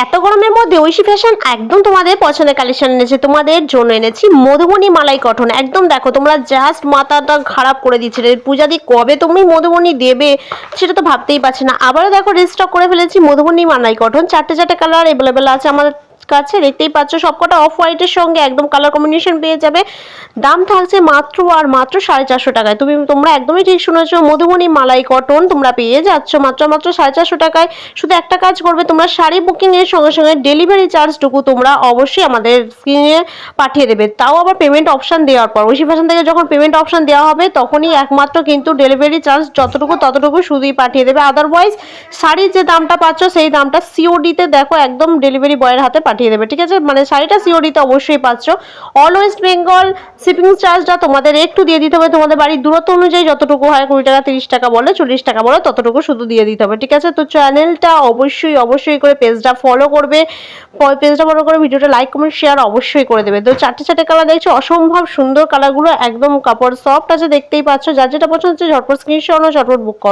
এত গরমের মধ্যে ঐশী ফ্যাশন একদম তোমাদের পছন্দের কালেকশন এনেছে, তোমাদের জন্য এনেছি মধুবনী মালাই কটন। একদম দেখো, তোমরা জাস্ট মাথাটা খারাপ করে দিচ্ছে। পূজা দি কবে তুমি মধুবনী দেবে সেটা তো ভাবতেই পারছি না। আবারও দেখো রিস্টক করে ফেলেছি মধুবনী মালাই কটন। চারটে চারটে কালার অ্যাভেলেবেল আছে আমাদের কাছে, দেখতেই পাচ্ছ সবকটা অফ হোয়াইটের সঙ্গে একদম কালার কম্বিনেশন পেয়ে যাবে। দাম থাকছে মাত্র আর মাত্র 450 টাকায়। তোমরা একদমই ঠিক শুনেছো, মধুবনী মালাই কটন তোমরা পেয়ে যাচ্ছ মাত্র 450 টাকায়। শুধু একটা কাজ করবে, তোমরা শাড়ি বুকিং এর সঙ্গে সঙ্গে ডেলিভারি চার্জটুকু তোমরা অবশ্যই আমাদের স্ক্রিনে পাঠিয়ে দেবে, তাও আবার পেমেন্ট অপশন দেওয়ার পর। ঐশী ফ্যাশন থেকে যখন পেমেন্ট অপশন দেওয়া হবে তখনই একমাত্র কিন্তু ডেলিভারি চার্জ যতটুকু ততটুকু শুধুই পাঠিয়ে দেবে। আদারওয়াইজ শাড়ির যে দামটা পাচ্ছ সেই দামটা সিওডিতে দেখো একদম ডেলিভারি বয়ের হাতে পাঠিয়ে দেবে, ঠিক আছে? মানে শাড়িটা সিওডিতে অবশ্যই পাচ্ছ। অল ওয়েস্ট বেঙ্গল শিপিং চার্জটা তোমাদের একটু দিয়ে দিতে হবে, তোমাদের বাড়ির দূরত্ব অনুযায়ী যতটুকু হয়, 20 টাকা 30 টাকা বলো 40 টাকা বলো, ততটুকু শুধু দিয়ে দিতে হবে, ঠিক আছে? তো চ্যানেলটা অবশ্যই করে পেজটা ফলো করবে, ভিডিওটা লাইক কমেন্ট শেয়ার অবশ্যই করে দেবে। তো চারটে চারটে কালার দেখছো, অসম্ভব সুন্দর কালারগুলো, একদম কাপড় সফট আছে, দেখতেই পাচ্ছ। যার যেটা পছন্দ হচ্ছে ঝটপট স্ক্রিনশট নাও, ঝটপট বুক করো।